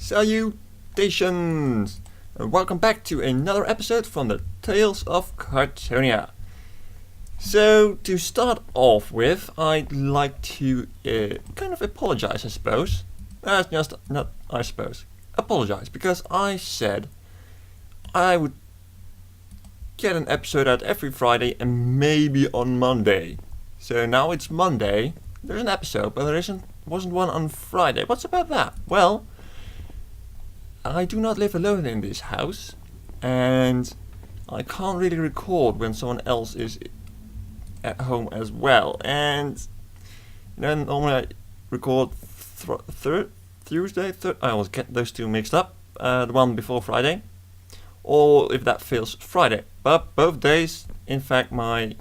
Salutations! And welcome back to another episode from the Tales of Kartonia. So, to start off with, I'd like to kind of apologize, I suppose. Apologize, because I said I would get an episode out every Friday and maybe on Monday. So now it's Monday, there's an episode, but wasn't one on Friday. What's about that? Well, I do not live alone in this house, and I can't really record when someone else is at home as well. And then normally I record Tuesday. I always get those two mixed up. The one before Friday, or if that fails, Friday. But both days, in fact, my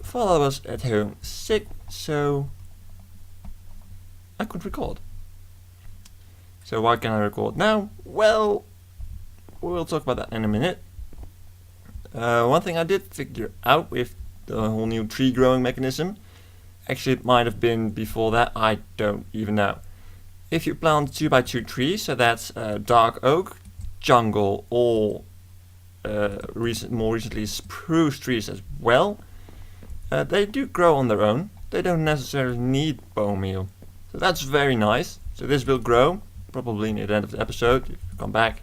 father was at home sick, so I couldn't record. So why can I record now? Well, we'll talk about that in a minute. One thing I did figure out with the whole new tree growing mechanism, actually it might have been before that, I don't even know. If you plant 2x2 trees, so that's dark oak, jungle, or more recently spruce trees as well, they do grow on their own. They don't necessarily need bone meal. So that's very nice. So this will grow. Probably near the end of the episode, if you come back,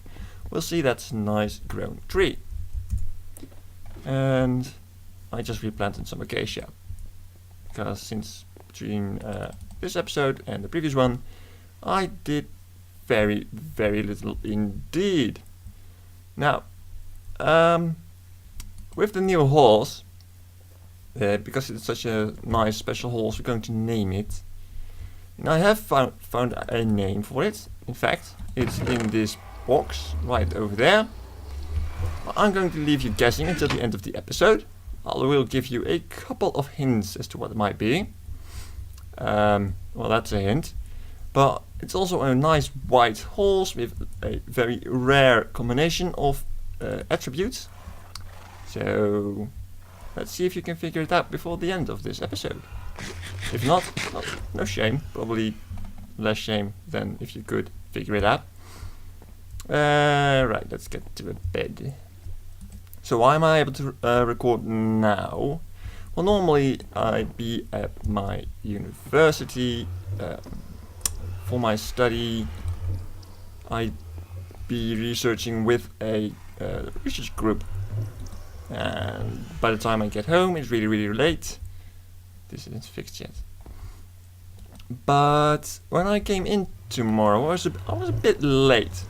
we'll see that's a nice grown tree. And I just replanted some acacia, because since between this episode and the previous one, I did very little indeed. Now, with the new horse, because it's such a nice special horse, we're going to name it. And I have found a name for it. In fact, it's in this box right over there. I'm going to leave you guessing until the end of the episode. I will give you a couple of hints as to what it might be. Well, that's a hint. But it's also a nice white horse with a very rare combination of attributes. So let's see if you can figure it out before the end of this episode. If not, well, no shame. Probably less shame than if you could figure it out. Right, let's get to bed. So why am I able to record now? Well, normally I'd be at my university for my study. I'd be researching with a research group. And by the time I get home, it's really late. This isn't fixed yet. But when I came in tomorrow, I was a bit late.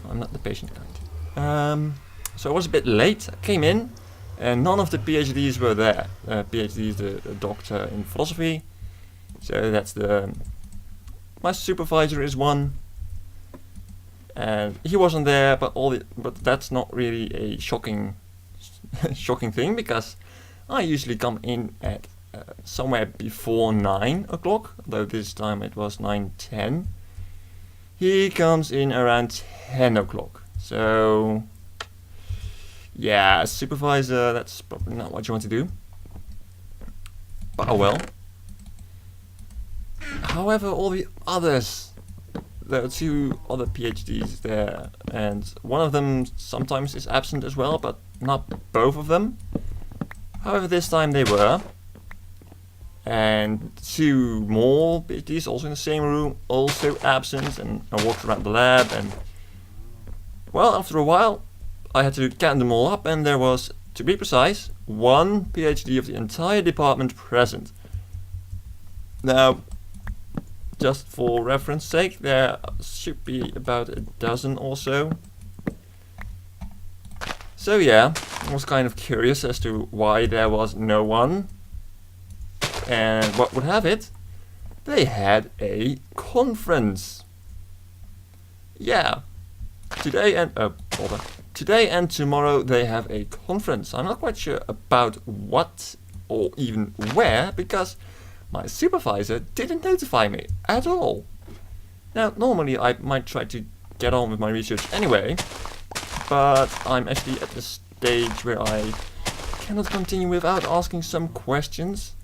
I'm not the patient kind. So I was a bit late. I came in, and none of the PhDs were there. PhD is the doctor in philosophy. So that's my supervisor is one, and he wasn't there. But that's not really a shocking thing, because I usually come in at somewhere before 9 o'clock, though this time it was 9:10. He comes in around 10 o'clock. So, yeah, supervisor, that's probably not what you want to do. But oh well. However, all the others, there are two other PhDs there, and one of them sometimes is absent as well, but not both of them. However, this time they were. And two more PhDs also in the same room, also absent, and I walked around the lab, and well, after a while I had to count them all up, and there was, to be precise, one PhD of the entire department present. Now, just for reference sake, there should be about a dozen or so. So yeah, I was kind of curious as to why there was no one. And what would have it, they had a conference. Yeah, today and tomorrow they have a conference. I'm not quite sure about what or even where, because my supervisor didn't notify me at all. Now, normally I might try to get on with my research anyway, but I'm actually at the stage where I cannot continue without asking some questions.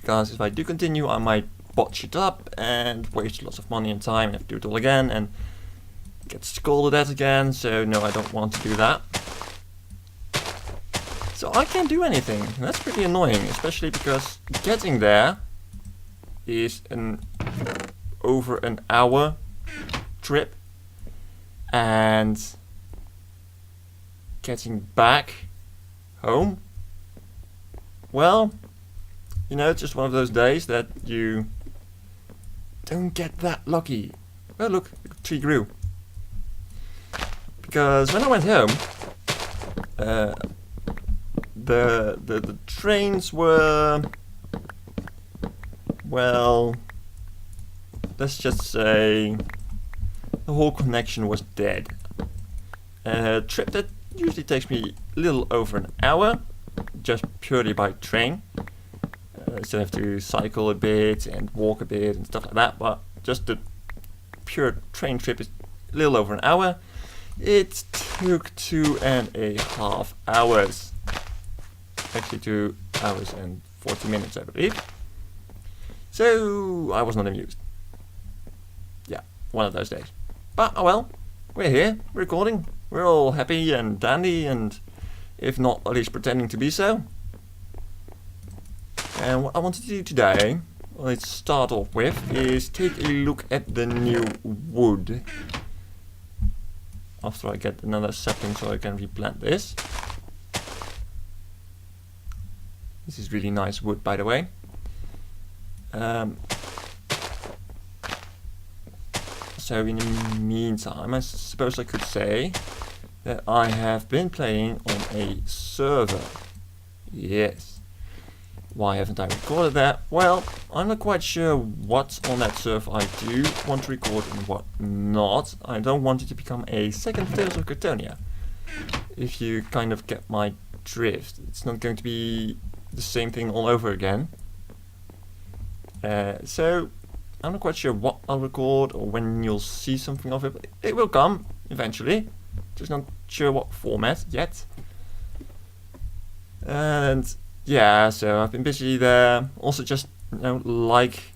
Because if I do continue, I might botch it up and waste lots of money and time and have to do it all again and get scolded at again. So no, I don't want to do that. So I can't do anything. That's pretty annoying, especially because getting there is over an hour trip, and getting back home, well, you know, it's just one of those days that you don't get that lucky. Oh look, the tree grew. Because when I went home, the trains were, well, let's just say the whole connection was dead. A trip that usually takes me a little over an hour, just purely by train. So I have to cycle a bit and walk a bit and stuff like that, but just the pure train trip is a little over an hour. It took 2.5 hours. Actually 2 hours and 40 minutes, I believe. So I was not amused. Yeah, one of those days. But oh well, we're here, recording. We're all happy and dandy, and if not, at least pretending to be so. And what I want to do today, let's start off with, is take a look at the new wood. After I get another sapling so I can replant this. This is really nice wood, by the way. So in the meantime, I suppose I could say that I have been playing on a server. Yes. Why haven't I recorded that? Well, I'm not quite sure what's on that server I do want to record and what not. I don't want it to become a second Tales of Kartonia. If you kind of get my drift. It's not going to be the same thing all over again. So I'm not quite sure what I'll record or when you'll see something of it, but it will come eventually. Just not sure what format yet. And yeah, so I've been busy there. Also just, you know, like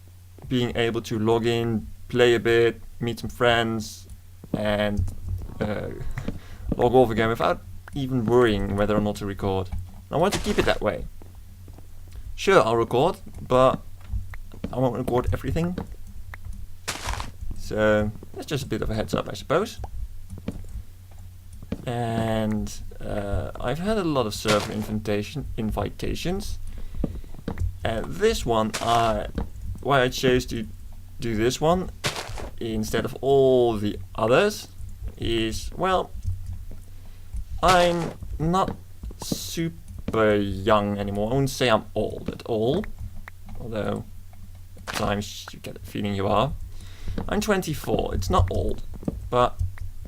being able to log in, play a bit, meet some friends, and log off again without even worrying whether or not to record. I want to keep it that way. Sure, I'll record, but I won't record everything. So that's just a bit of a heads up, I suppose. And I've had a lot of server invitations. This one, why I chose to do this one instead of all the others is, well, I'm not super young anymore. I wouldn't say I'm old at all, although at times you get the feeling you are. I'm 24. It's not old, but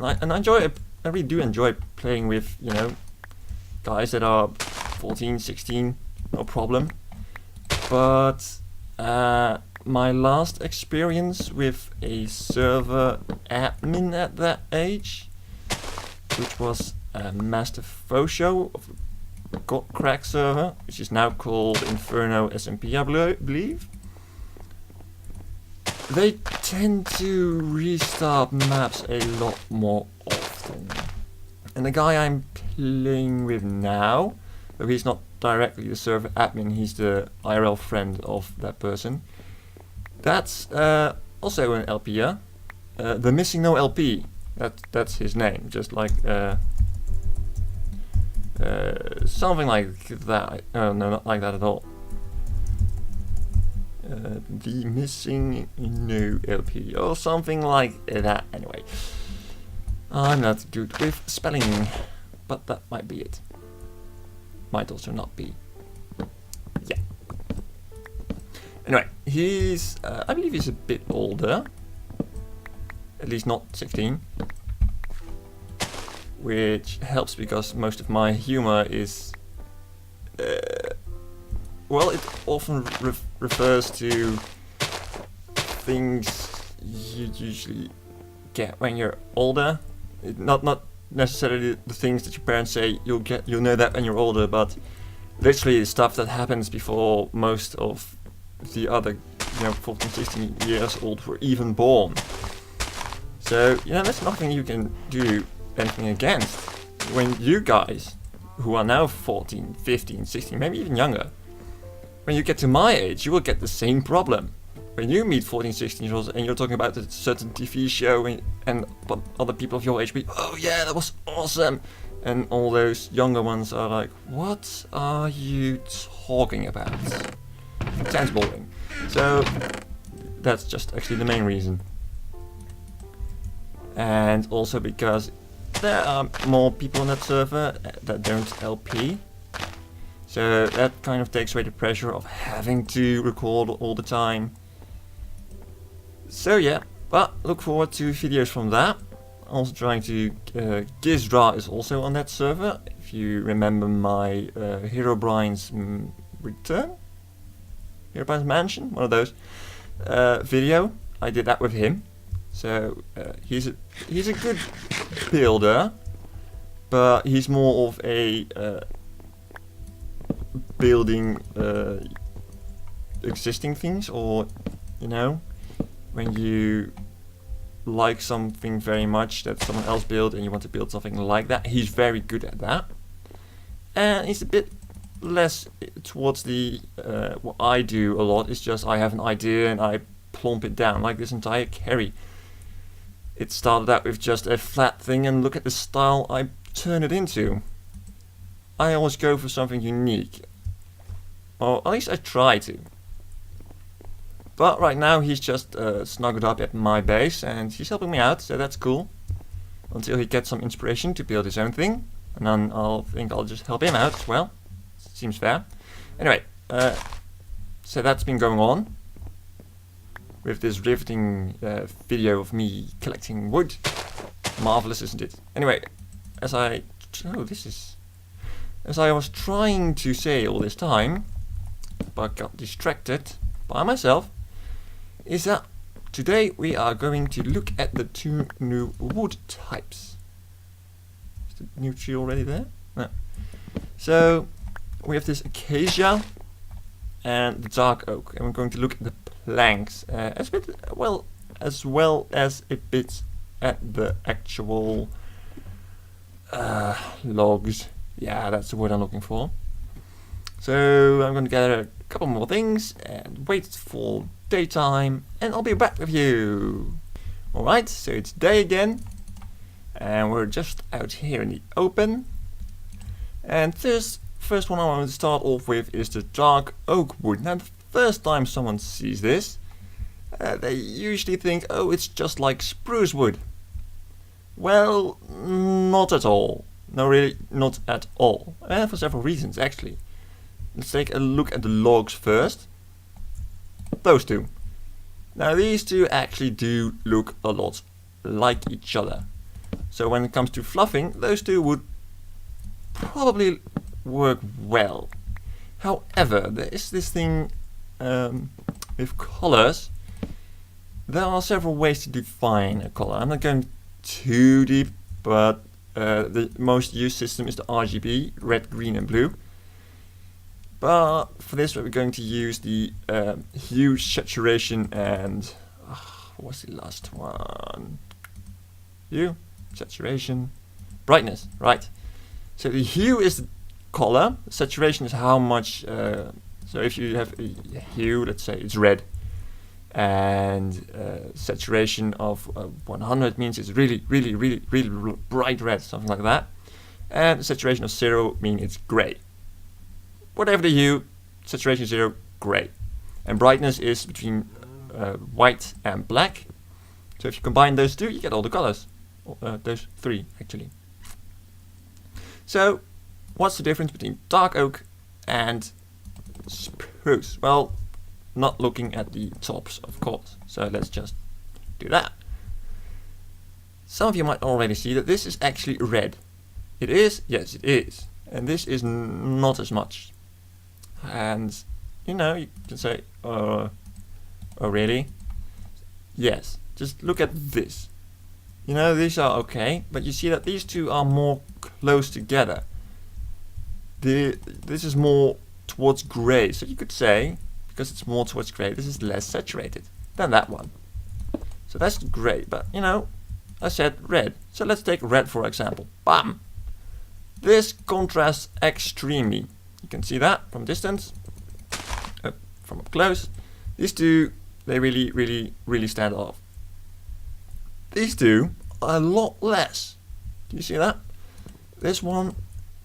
I enjoy it. I really do enjoy playing with, you know, guys that are 14, 16, no problem. But my last experience with a server admin at that age, which was a Master Fosho of a KartoCraft server, which is now called Inferno SMP, I believe. They tend to restart maps a lot more often. And the guy I'm playing with now, though he's not directly the server admin, he's the IRL friend of that person. That's also an LPer. The Missing No LP. That's his name, just like something like that. Oh no, not like that at all. The Missing No LP, or something like that. Anyway, I'm not good with spelling, but that might be it. Might also not be. Yeah. Anyway, he's, I believe he's a bit older. At least not 16. Which helps because most of my humor is, well, it often refers to things you usually get when you're older. Not necessarily the things that your parents say you'll know that when you're older, but literally stuff that happens before most of the other 14, 16 years old were even born. So, there's nothing you can do anything against. When you guys, who are now 14, 15, 16, maybe even younger, when you get to my age, you will get the same problem. When you meet 14, 16 years old and you're talking about a certain TV show and other people of your age be, oh yeah, that was awesome. And all those younger ones are like, what are you talking about? Sounds boring. So that's just actually the main reason. And also because there are more people on that server that don't LP. So that kind of takes away the pressure of having to record all the time. So yeah, but look forward to videos from that. Also trying to, K.E.R.I is also on that server. If you remember my Herobrine's return? Herobrine's mansion? One of those. Video. I did that with him. So he's a good builder, but he's more of a building existing things, or when you like something very much that someone else built and you want to build something like that, he's very good at that. And he's a bit less towards the what I do a lot. It's just I have an idea and I plump it down, like this entire K.E.R.I. It started out with just a flat thing, and look at the style I turn it into. I always go for something unique, or at least I try to. But right now he's just snuggled up at my base and he's helping me out, so that's cool. Until he gets some inspiration to build his own thing, and then I'll just help him out as well. Seems fair. Anyway, so that's been going on with this riveting video of me collecting wood. Marvelous, isn't it? Anyway, as I was trying to say all this time, but got distracted by myself, is that today we are going to look at the 2 new wood types. Is the new tree already there? No. So we have this acacia and the dark oak, and we're going to look at the planks as well as a bit at the actual logs. Yeah, that's the word I'm looking for. So I'm going to gather a couple more things and wait for daytime, and I'll be back with you. Alright, so it's day again, and we're just out here in the open. And this first one I want to start off with is the dark oak wood. Now, the first time someone sees this, they usually think, oh, it's just like spruce wood. Well, not at all. No, really, not at all. And for several reasons, actually. Let's take a look at the logs first. Those two. Now, these two actually do look a lot like each other. So when it comes to fluffing, those two would probably work well. However, there is this thing with colors. There are several ways to define a color. I'm not going too deep, but the most used system is the RGB, red, green and blue. But for this we're going to use the hue, saturation and what was the last one? Hue, saturation, brightness, right. So the hue is the color, saturation is how much, so if you have a hue, let's say it's red, and saturation of 100 means it's really, really, really, really bright red, something like that. And saturation of 0 means it's grey. Whatever the hue, saturation 0, grey. And brightness is between white and black. So if you combine those two, you get all the colors. Those three, actually. So, what's the difference between dark oak and spruce? Well, not looking at the tops, of course. So let's just do that. Some of you might already see that this is actually red. It is? Yes, it is. And this is not as much. And, you can say, oh really? Yes, just look at this. These are okay, but you see that these two are more close together. This is more towards grey, so you could say, because it's more towards grey. This is less saturated than that one. So that's grey, but you know, I said red. So let's take red for example. Bam! This contrasts extremely. You can see that from distance, from up close. These two, they really stand off. These two are a lot less. Do you see that? This one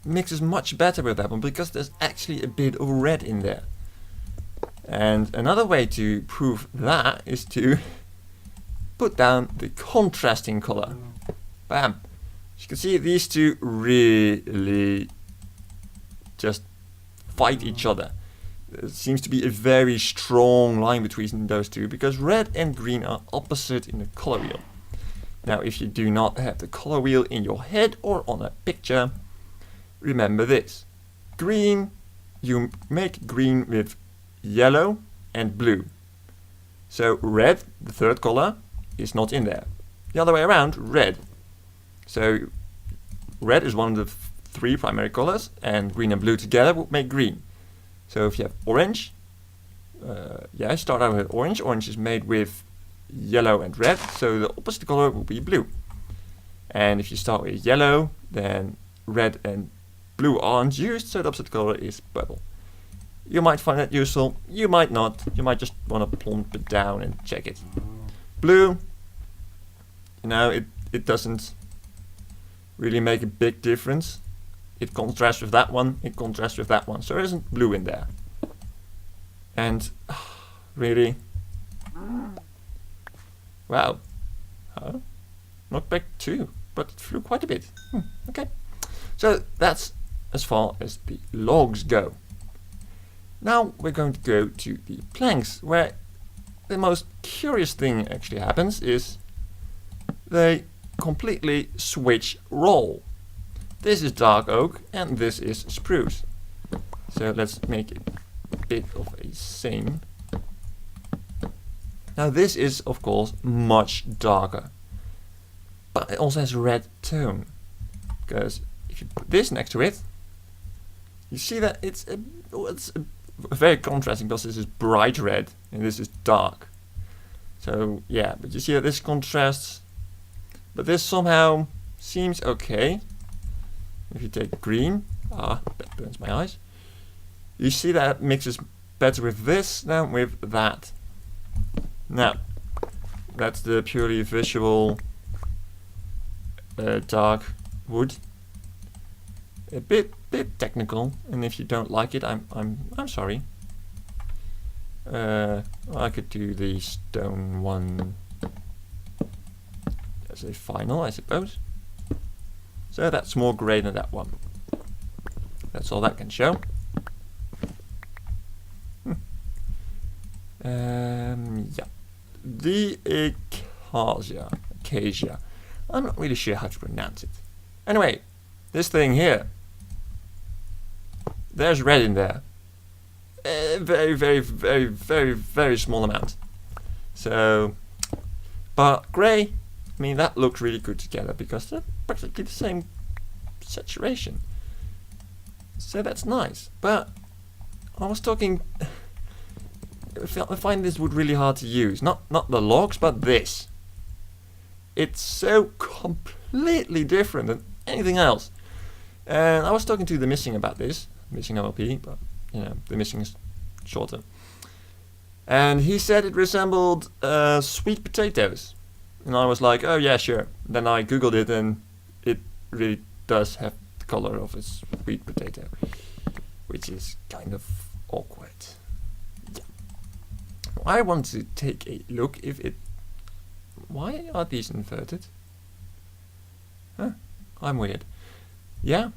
mixes much better with that one because there's actually a bit of red in there. And another way to prove that is to put down the contrasting color. Bam! As you can see, these two really just fight each other. There seems to be a very strong line between those two because red and green are opposite in the color wheel. Now, if you do not have the color wheel in your head or on a picture, remember this. Green, you make green with yellow and blue. So red, the third color, is not in there. The other way around, red. So red is one of the three primary colors, and green and blue together would make green. So if you have orange, start out with orange. Orange is made with yellow and red, so the opposite color will be blue. And if you start with yellow, then red and blue aren't used, so the opposite color is purple. You might find that useful, you might not. You might just want to plump it down and check it. Blue, you know, it doesn't really make a big difference. It contrasts with that one, it contrasts with that one, so there isn't blue in there. And really, wow, knockback 2, but it flew quite a bit. Okay, so that's as far as the logs go. Now we're going to go to the planks, where the most curious thing actually happens is they completely switch role. This is dark oak and this is spruce. So let's make it a bit of a same. Now this is of course much darker, but it also has a red tone, because if you put this next to it, you see that it's very contrasting, because this is bright red and this is dark. So yeah, but you see that this contrasts, but this somehow seems okay. If you take green, that burns my eyes. You see that it mixes better with this than with that. Now, that's the purely visual dark wood. A bit technical, and if you don't like it, I'm sorry. I could do the stone one as a final, I suppose. So that's more grey than that one. That's all that can show. Yeah. The acacia. I'm not really sure how to pronounce it. Anyway, this thing here. There's red in there. A very small amount. So, but grey, I mean, that looks really good together because they're practically the same saturation. So that's nice. But I was talking, I find this wood really hard to use. Not the logs, but this. It's so completely different than anything else. And I was talking to the Missing about this. Missing OLP, but you know, the Missing is shorter. And he said it resembled sweet potatoes. And I was like, oh yeah, sure. Then I googled it and it really does have the color of a sweet potato, which is kind of awkward. Yeah. I want to take a look if it... Why are these inverted? Huh, I'm weird. Yeah,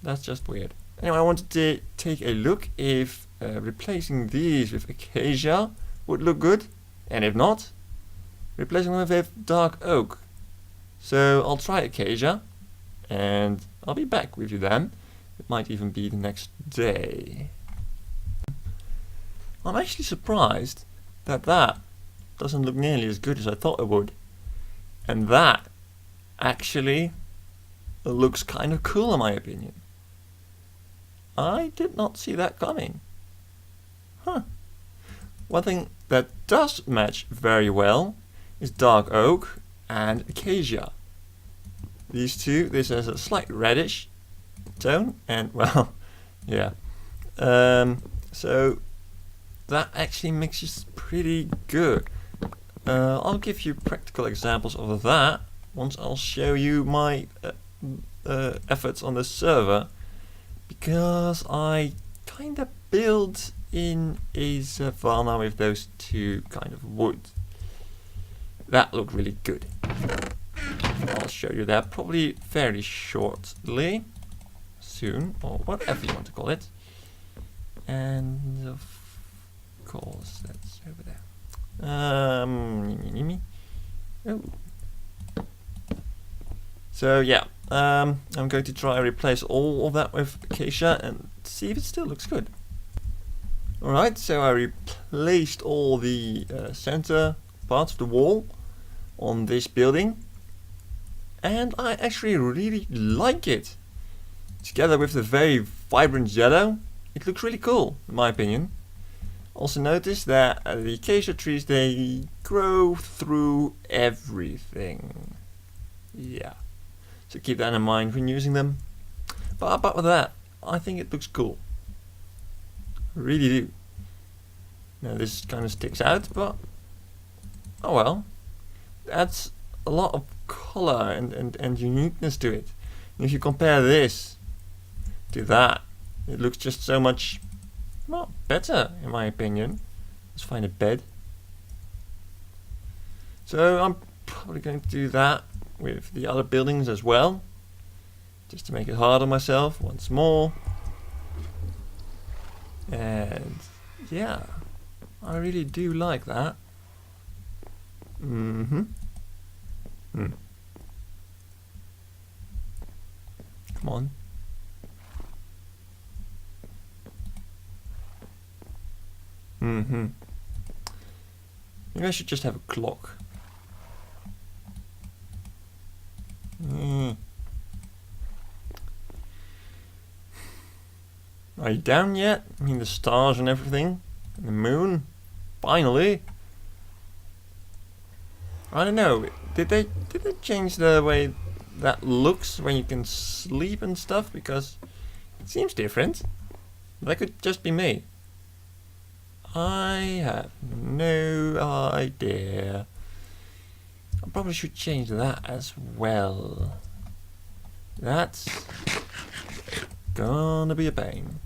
that's just weird. Anyway, I wanted to take a look if replacing these with acacia would look good, and if not, replacing them with dark oak. So I'll try acacia, and I'll be back with you then. It might even be the next day. I'm actually surprised that that doesn't look nearly as good as I thought it would. And that actually looks kind of cool in my opinion. I did not see that coming. Huh. One thing that does match very well is dark oak and acacia. These two, this has a slight reddish tone, and well, yeah. So that actually mixes pretty good. I'll give you practical examples of that once I'll show you my efforts on the server, because I kind of built in a savanna with those two kind of wood. That looked really good. I'll show you that probably fairly shortly, soon, or whatever you want to call it. And of course, that's over there. Oh. So yeah, I'm going to try and replace all of that with acacia and see if it still looks good. Alright, so I replaced all the center parts of the wall on this building, and I actually really like it. Together with the very vibrant yellow, it looks really cool, in my opinion. Also notice that the acacia trees, they grow through everything. Yeah, so keep that in mind when using them. But apart from that, I think it looks cool. I really do. Now this kind of sticks out, but oh well. Adds a lot of color and uniqueness to it. And if you compare this to that, it looks just so much, well, better in my opinion. Let's find a bed. So I'm probably going to do that with the other buildings as well, just to make it hard on myself once more. And yeah, I really do like that. Come on. Maybe I should just have a clock. Are you down yet? I mean, the stars and everything, and the moon. Finally. I don't know. Did they change the way that looks when you can sleep and stuff? Because it seems different. That could just be me. I have no idea. I probably should change that as well. That's gonna be a pain.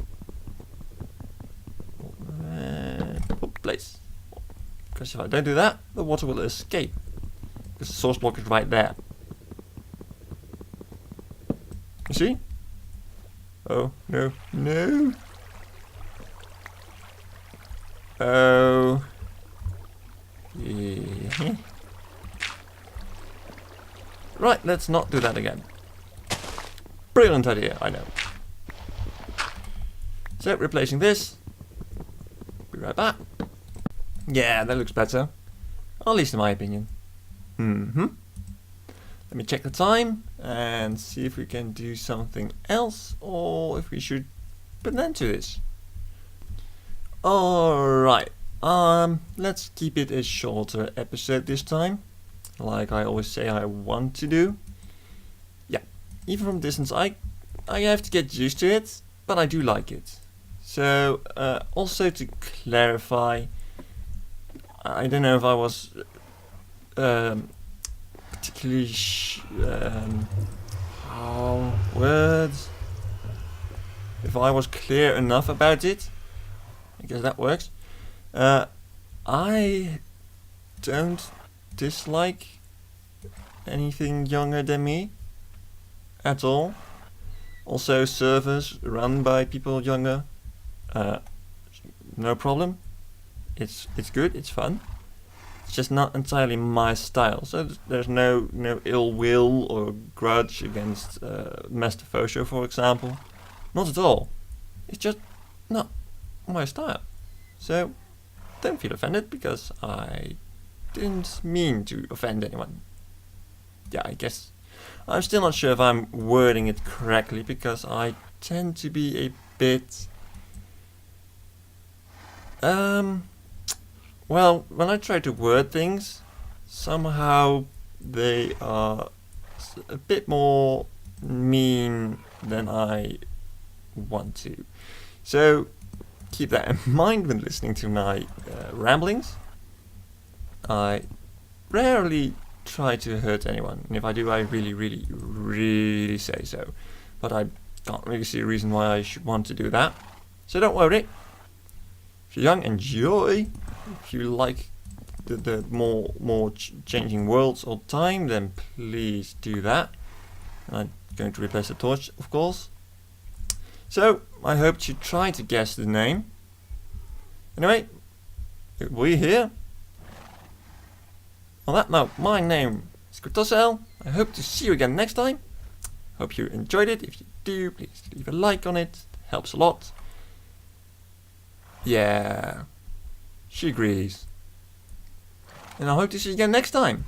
Place. Because if I don't do that, the water will escape. Because the source block is right there. You see? Oh, no, no. Oh. Yeah. Right, let's not do that again. Brilliant idea, I know. So, replacing this. Be right back. Yeah, that looks better. At least in my opinion. Let me check the time and see if we can do something else, or if we should put an end to this. Alright, let's keep it a shorter episode this time, like I always say I want to do. Yeah, even from distance I have to get used to it, but I do like it. So, also to clarify, I don't know if I was particularly words. If I was clear enough about it, I guess that works. I don't dislike anything younger than me at all. Also, servers run by people younger, no problem. It's good. It's fun. It's just not entirely my style. So there's no ill will or grudge against Master Fosho, for example. Not at all. It's just not my style. So don't feel offended, because I didn't mean to offend anyone. Yeah, I guess I'm still not sure if I'm wording it correctly, because I tend to be a bit well, when I try to word things, somehow they are a bit more mean than I want to. So keep that in mind when listening to my ramblings. I rarely try to hurt anyone, and if I do, I really, really, really say so. But I can't really see a reason why I should want to do that. So don't worry. If you're young, enjoy. If you like the more changing worlds all the time, then please do that. And I'm going to replace the torch, of course. So I hope you try to guess the name. Anyway, we here. On that note, my name is Kartosael. I hope to see you again next time. Hope you enjoyed it. If you do, please leave a like on it. It helps a lot. Yeah, she agrees. And I hope to see you again next time.